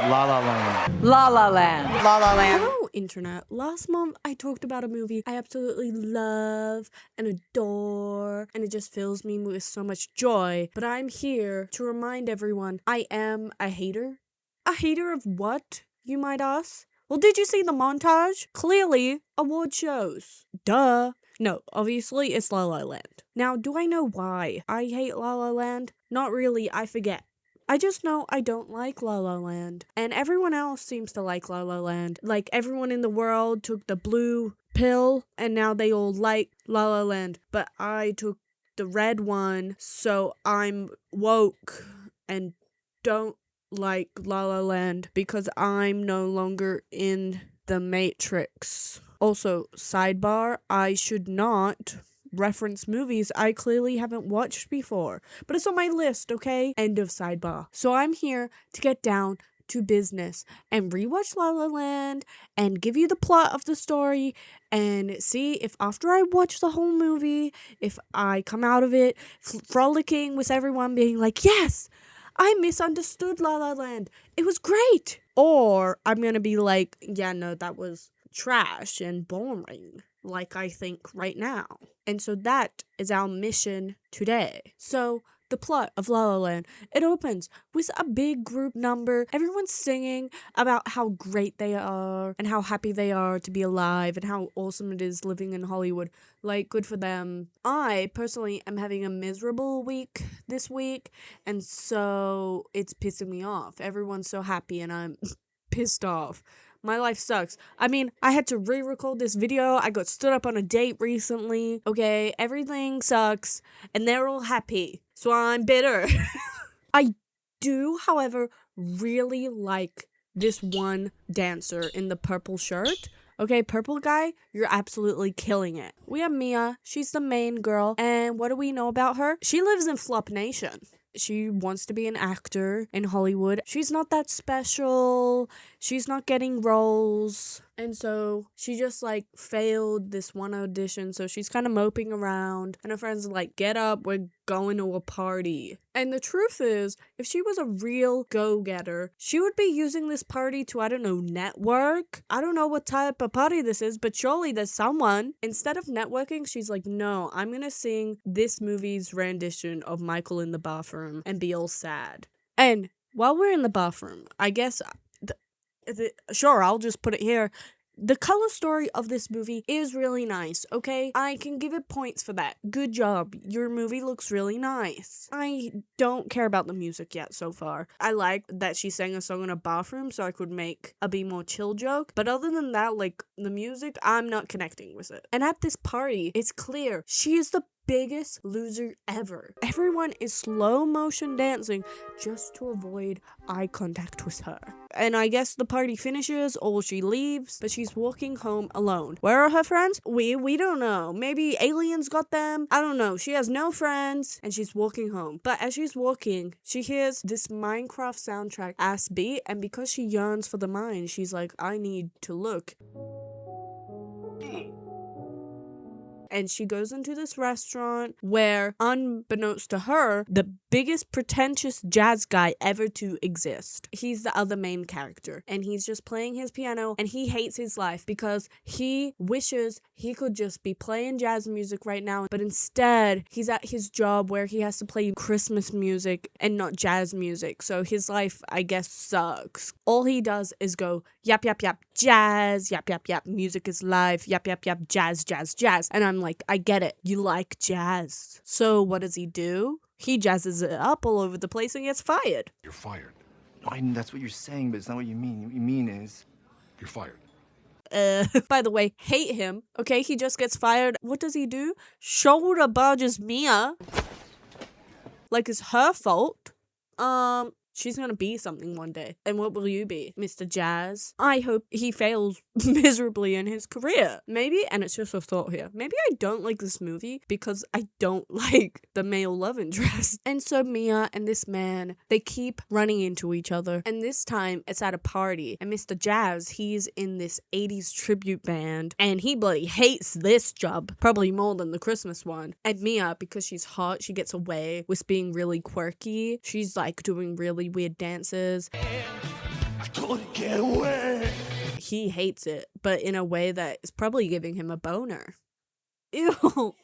La La Land. La La Land. La La Land. Hello, Internet. Last month, I talked about a movie I absolutely love and adore, and it just fills me with so much joy. But I'm here to remind everyone I am a hater. A hater of what, you might ask? Well, did you see the montage? Clearly, award shows. Duh. No, obviously, it's La La Land. Now, do I know why I hate La La Land? Not really, I forget. I just know I don't like La La Land. And everyone else seems to like La La Land. Like, everyone in the world took the blue pill, and now they all like La La Land. But I took the red one, so I'm woke and don't like La La Land because I'm no longer in the Matrix. Also, sidebar, I should not reference movies I clearly haven't watched before, but it's on my list, okay? End of sidebar. So I'm here to get down to business and rewatch La La Land and give you the plot of the story and see if after I watch the whole movie, if I come out of it frolicking with everyone being like, yes, I misunderstood La La Land. It was great. Or I'm gonna be like, yeah, no, that was trash and boring, like I think right now. And so that is our mission today. So the plot of La La Land, it opens with a big group number, everyone's singing about how great they are and how happy they are to be alive and how awesome it is living in Hollywood. Like, good for them. I personally am having a miserable week this week, and so it's pissing me off. Everyone's so happy and I'm pissed off. My life sucks. I mean, I had to re-record this video. I got stood up on a date recently. Okay, everything sucks, and they're all happy. So I'm bitter. I do, however, really like this one dancer in the purple shirt. Okay, purple guy, you're absolutely killing it. We have Mia. She's the main girl. And what do we know about her? She lives in Flop Nation. She wants to be an actor in Hollywood. She's not that special. She's not getting roles. And so she just like failed this one audition. So she's kind of moping around. And her friends are like, get up, we're going to a party. And the truth is, if she was a real go-getter, she would be using this party to, I don't know, network. I don't know what type of party this is, but surely there's someone. Instead of networking, she's like, no, I'm gonna sing this movie's rendition of Michael in the Bathroom and be all sad. And while we're in the bathroom, I guess, sure, I'll just put it here. The color story of this movie is really nice, okay? I can give it points for that. Good job. Your movie looks really nice. I don't care about the music yet so far. I like that she sang a song in a bathroom so I could make a Be More Chill joke. But other than that, like, the music, I'm not connecting with it. And at this party, it's clear she is the biggest loser ever. Everyone is slow motion dancing just to avoid eye contact with her. And I guess the party finishes or she leaves, but she's walking home alone. Where are her friends? We don't know. Maybe aliens got them. I don't know. She has no friends and she's walking home. But as she's walking, she hears this Minecraft soundtrack ass beat, and because she yearns for the mine, she's like, I need to look. And she goes into this restaurant where, unbeknownst to her, the biggest pretentious jazz guy ever to exist. He's the other main character, and he's just playing his piano, and he hates his life because he wishes he could just be playing jazz music right now, but instead, he's at his job where he has to play Christmas music and not jazz music, so his life, I guess, sucks. All he does is go, yap, yap, yap, jazz, yap, yap, yap, music is life, yap, yap, yap, jazz, jazz, jazz, and I'm like, I get it, you like jazz. So what does he do? He jazzes it up all over the place and gets fired. You're fired. No, I know that's what you're saying, but it's not what you mean. What you mean is... You're fired. By the way, hate him. Okay, he just gets fired. What does he do? Shoulder barges Mia. Like it's her fault. She's gonna be something one day. And what will you be, Mr. Jazz? I hope he fails miserably in his career. Maybe, and it's just a thought here, maybe I don't like this movie because I don't like the male love interest. And so Mia and this man, they keep running into each other. And this time, it's at a party. And Mr. Jazz, he's in this 80s tribute band. And he bloody hates this job, probably more than the Christmas one. And Mia, because she's hot, she gets away with being really quirky. She's like doing really weird dances. I told you get away. He hates it, but in a way that is probably giving him a boner. Ew.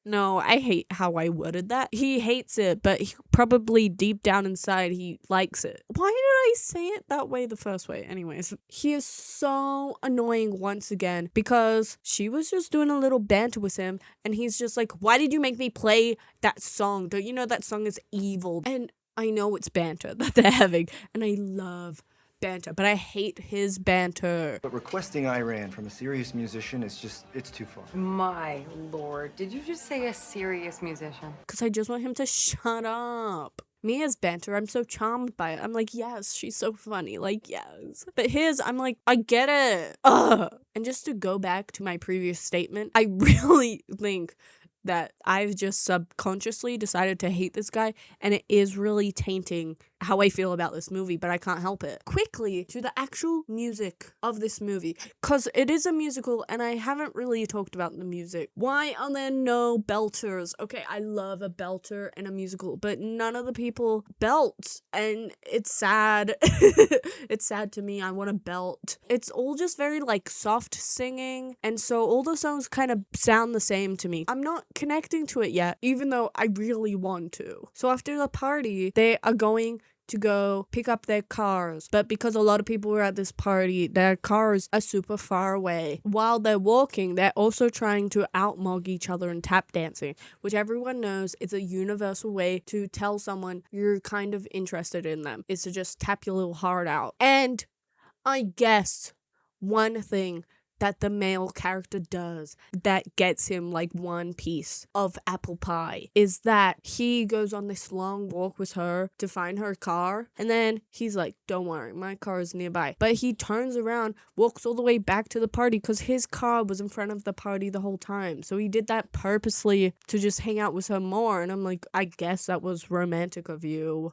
No, I hate how I worded that. He hates it, but probably deep down inside, he likes it. Why did I say it that way the first way? Anyways, he is so annoying once again because she was just doing a little banter with him, and he's just like, why did you make me play that song? Don't you know that song is evil? And I know it's banter that they're having, and I love banter, but I hate his banter. But requesting Iran from a serious musician is just, it's too far. My lord, did you just say a serious musician? Because I just want him to shut up. Mia's banter, I'm so charmed by it. I'm like, yes, she's so funny. Like, yes. But his, I'm like, I get it. Ugh. And just to go back to my previous statement, I really think that I've just subconsciously decided to hate this guy, and it is really tainting how I feel about this movie, but I can't help it. Quickly to the actual music of this movie, because it is a musical and I haven't really talked about the music. Why are there no belters? Okay, I love a belter in a musical, but none of the people belt, and it's sad. It's sad to me. I want to belt. It's all just very like soft singing, and so all the songs kind of sound the same to me. I'm not connecting to it yet, even though I really want to. So after the party, they are going to go pick up their cars, but because a lot of people were at this party, their cars are super far away. While they're walking, they're also trying to outmog each other and tap dancing, which everyone knows is a universal way to tell someone you're kind of interested in them, is to just tap your little heart out. And I guess one thing that the male character does that gets him like one piece of apple pie is that he goes on this long walk with her to find her car, and then he's like, don't worry, my car is nearby. But he turns around, walks all the way back to the party because his car was in front of the party the whole time. So he did that purposely to just hang out with her more, and I'm like, I guess that was romantic of you.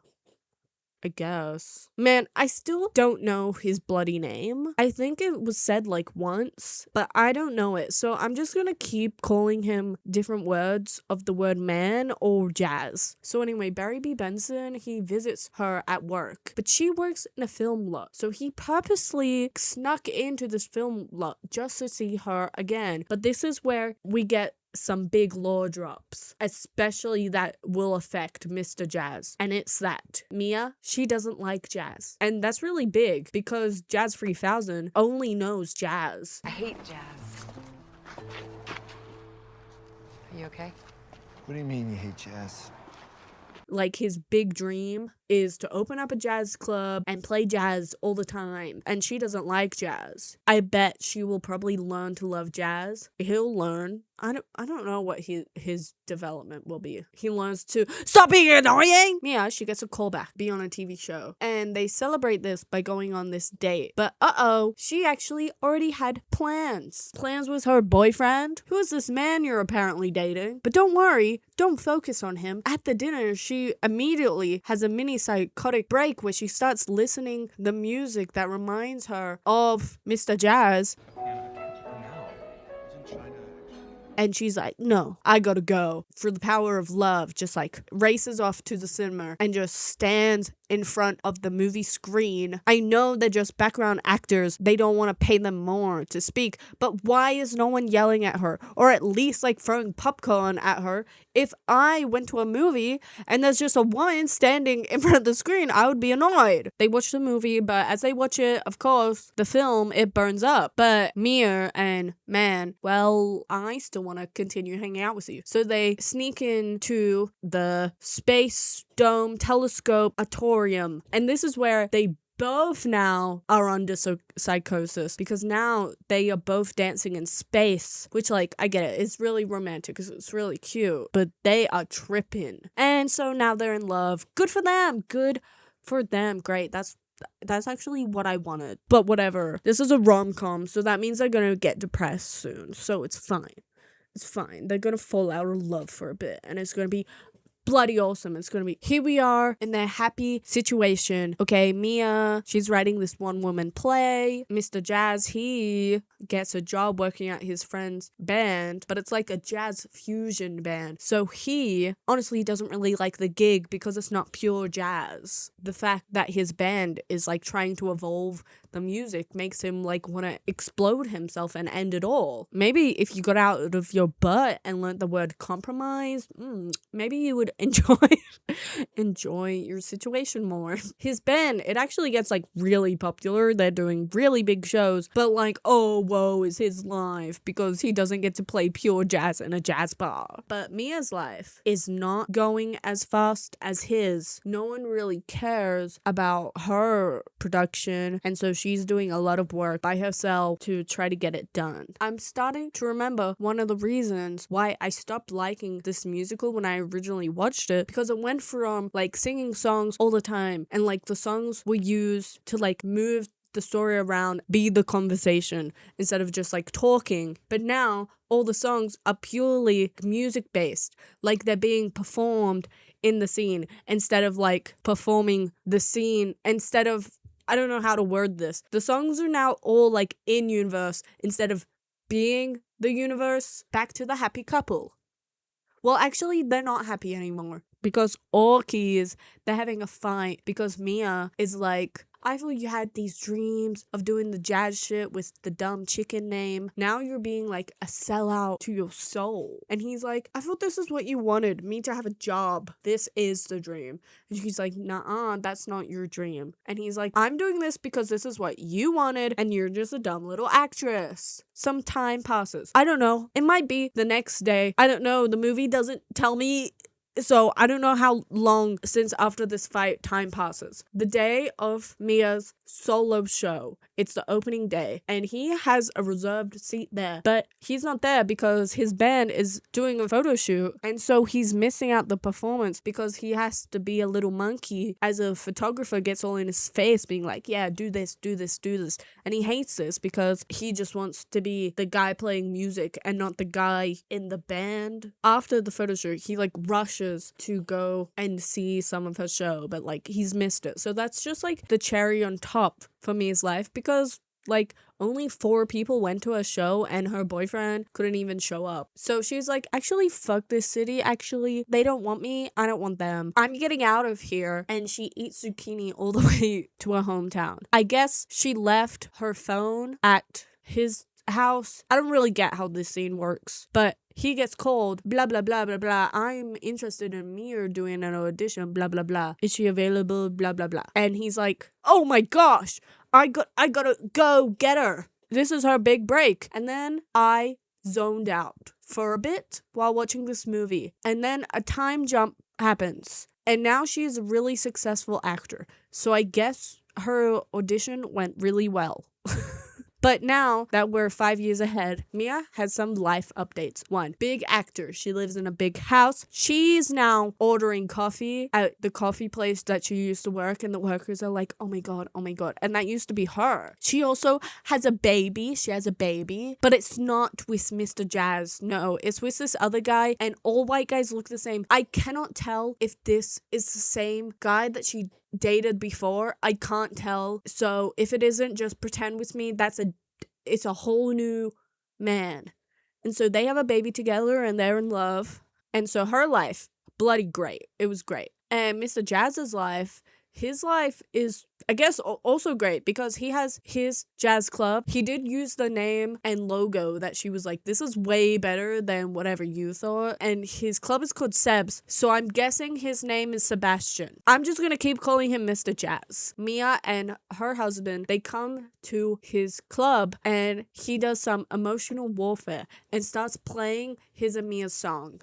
I guess. Man, I still don't know his bloody name. I think it was said like once, but I don't know it. So I'm just gonna keep calling him different words of the word man or jazz. So anyway, Barry B. Benson, he visits her at work, but she works in a film lot. So he purposely snuck into this film lot just to see her again. But this is where we get some big lore drops, especially that will affect Mr. Jazz. And it's that Mia, she doesn't like jazz. And that's really big because Jazz 3000 only knows jazz. I hate jazz. Are you okay? What do you mean you hate jazz? Like, his big dream is to open up a jazz club and play jazz all the time, and she doesn't like jazz. I bet she will probably learn to love jazz. He'll learn. I don't know what his development will be. He learns to stop being annoying. Yeah, she gets a call back, be on a TV show, and they celebrate this by going on this date. But she actually already had plans with her boyfriend, who is this man you're apparently dating. But don't worry, don't focus on him. At the dinner, she immediately has a mini psychotic break where she starts listening the music that reminds her of Mr. Jazz. And she's like, no, I gotta go for the power of love. Just like races off to the cinema and just stands in front of the movie screen. I know they're just background actors. They don't want to pay them more to speak. But why is no one yelling at her? Or at least like throwing popcorn at her? If I went to a movie and there's just a woman standing in front of the screen, I would be annoyed. They watch the movie, but as they watch it, of course, the film, it burns up. But Mia and Man, well, I still want to continue hanging out with you. So they sneak into the Space Dome Telescope Auditorium. And this is where they both now are under psychosis because now they are both dancing in space, which, like, I get it, it's really romantic because it's really cute, but they are tripping. And so now they're in love. Good for them. Great. That's actually what I wanted. But whatever. This is a rom-com, so that means they're gonna get depressed soon. So it's fine. It's fine. They're gonna fall out of love for a bit, and it's gonna be bloody awesome. It's gonna be, here we are in their happy situation. Okay, Mia, she's writing this one woman play. Mr. Jazz, he gets a job working at his friend's band, but it's like a jazz fusion band. So he honestly doesn't really like the gig because it's not pure jazz. The fact that his band is like trying to evolve the music makes him like want to explode himself and end it all. Maybe if you got out of your butt and learned the word compromise, maybe you would enjoy your situation more. His band, it actually gets like really popular. They're doing really big shows, but like, oh, woe is his life because he doesn't get to play pure jazz in a jazz bar. But Mia's life is not going as fast as his. No one really cares about her production, and so she's doing a lot of work by herself to try to get it done. I'm starting to remember one of the reasons why I stopped liking this musical when I originally watched it, because it went from like singing songs all the time, and like the songs were used to like move the story around, be the conversation instead of just like talking. But now all the songs are purely music based, like they're being performed in the scene instead of like performing the scene. Instead of, I don't know how to word this, the songs are now all like in universe instead of being the universe. Back to the happy couple. Well, actually, they're not happy anymore because Orkies, they're having a fight because Mia is like, I thought you had these dreams of doing the jazz shit with the dumb chicken name. Now you're being like a sellout to your soul. And he's like, I thought this is what you wanted, me to have a job. This is the dream. And she's like, nah, that's not your dream. And he's like, I'm doing this because this is what you wanted and you're just a dumb little actress. Some time passes. I don't know. It might be the next day. I don't know. The movie doesn't tell me. So I don't know how long since after this fight time passes. The day of Mia's solo show, it's the opening day, and he has a reserved seat there, but he's not there because his band is doing a photo shoot, and so he's missing out the performance because he has to be a little monkey as a photographer gets all in his face being like, yeah, do this, and he hates this because he just wants to be the guy playing music and not the guy in the band. After the photo shoot, he like rushes to go and see some of her show, but like he's missed it. So that's just like the cherry on top for Mia's life, because like only 4 people went to a show and her boyfriend couldn't even show up. So she's like, actually, fuck this city. Actually, they don't want me. I don't want them. I'm getting out of here. And she eats zucchini all the way to her hometown. I guess she left her phone at his house. I don't really get how this scene works, but he gets called, blah, blah, blah, blah, blah. I'm interested in Mir doing an audition, blah, blah, blah. Is she available? Blah, blah, blah. And he's like, oh my gosh, I gotta go get her. This is her big break. And then I zoned out for a bit while watching this movie. And then a time jump happens. And now she is a really successful actor. So I guess her audition went really well. But now that we're 5 years ahead, Mia has some life updates. 1, big actor. She lives in a big house. She's now ordering coffee at the coffee place that she used to work, and the workers are like, oh my god. And that used to be her. She also has a baby. She has a baby, but it's not with Mr. Jazz. No, it's with this other guy, and all white guys look the same. I cannot tell if this is the same guy that she dated before. I can't tell. So if it isn't, just pretend with me it's a whole new man. And so they have a baby together and they're in love. And so her life, bloody great. It was great. And Mr. Jazz's life, his life is, I guess, also great because he has his jazz club. He did use the name and logo that she was like, this is way better than whatever you thought. And his club is called Seb's. So I'm guessing his name is Sebastian. I'm just going to keep calling him Mr. Jazz. Mia and her husband, they come to his club and he does some emotional warfare and starts playing his and Mia's song.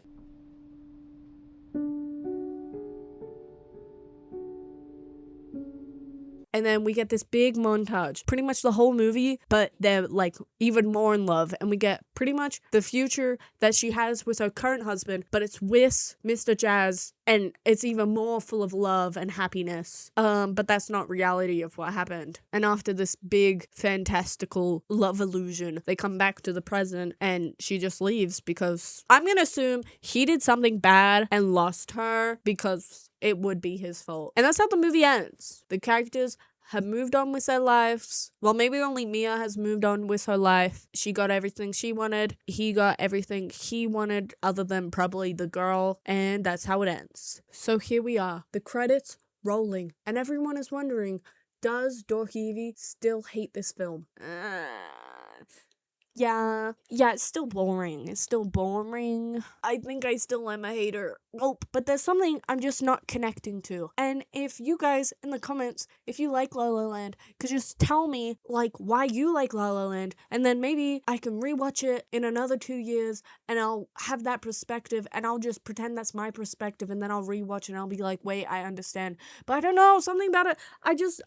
And then we get this big montage, pretty much the whole movie, but they're like even more in love. And we get pretty much the future that she has with her current husband, but it's with Mr. Jazz and it's even more full of love and happiness. But that's not reality of what happened. And after this big, fantastical love illusion, they come back to the present and she just leaves because I'm gonna assume he did something bad and lost her because it would be his fault. And that's how the movie ends. The characters have moved on with their lives. Well, maybe only Mia has moved on with her life. She got everything she wanted. He got everything he wanted, other than probably the girl. And that's how it ends. So here we are. The credits rolling. And everyone is wondering, does Dorheavy still hate this film? Yeah, it's still boring. I think I still am a hater. Nope. But there's something I'm just not connecting to. And if you guys in the comments, if you like La La Land, could just tell me, like, why you like La La Land, and then maybe I can rewatch it in another 2 years, and I'll have that perspective, and I'll just pretend that's my perspective, and then I'll rewatch it, and I'll be like, wait, I understand. But I don't know, something about it, I just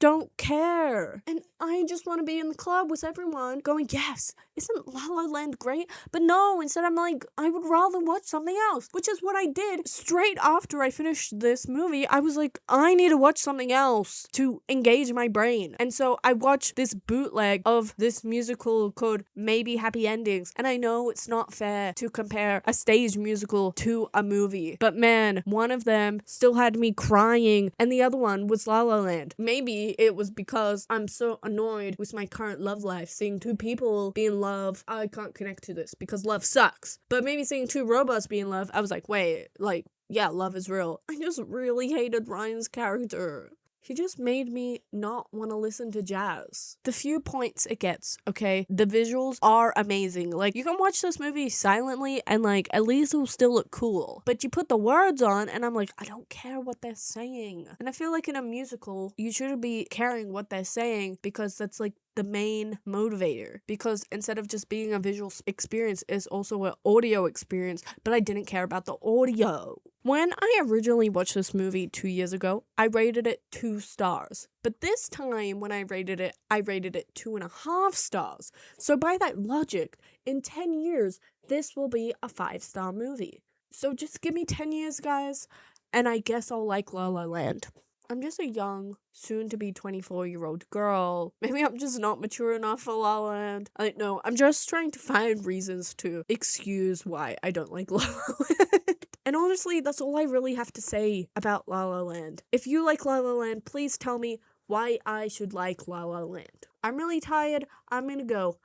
don't care. And I just want to be in the club with everyone going, yes, isn't La La Land great? But no, instead I'm like, I would rather watch something else, which is what I did straight after I finished this movie. I was like, I need to watch something else to engage my brain. And so I watched this bootleg of this musical called Maybe Happy Endings. And I know it's not fair to compare a stage musical to a movie, but man, one of them still had me crying and the other one was La La Land. Maybe it was because I'm so annoyed with my current love life, seeing two people be in love. I can't connect to this because love sucks. But maybe seeing two robots be in love, I was like, wait, like, yeah, love is real. I just really hated Ryan's character. He just made me not want to listen to jazz. The few points it gets, okay? The visuals are amazing. Like, you can watch this movie silently and, like, at least it'll still look cool. But you put the words on and I'm like, I don't care what they're saying. And I feel like in a musical, you shouldn't be caring what they're saying because that's, like, the main motivator, because instead of just being a visual experience, it's also an audio experience, but I didn't care about the audio. When I originally watched this movie 2 years ago, I rated it 2 stars. But this time when I rated it 2.5 stars. So by that logic, in 10 years, this will be a 5-star movie. So just give me 10 years, guys, and I guess I'll like La La Land. I'm just a young, soon-to-be 24-year-old girl. Maybe I'm just not mature enough for La La Land. I don't know. I'm just trying to find reasons to excuse why I don't like La La Land. And honestly, that's all I really have to say about La La Land. If you like La La Land, please tell me why I should like La La Land. I'm really tired. I'm gonna go.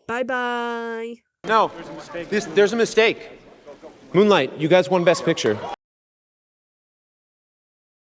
Bye-bye. No, there's a mistake. Moonlight, you guys won Best Picture.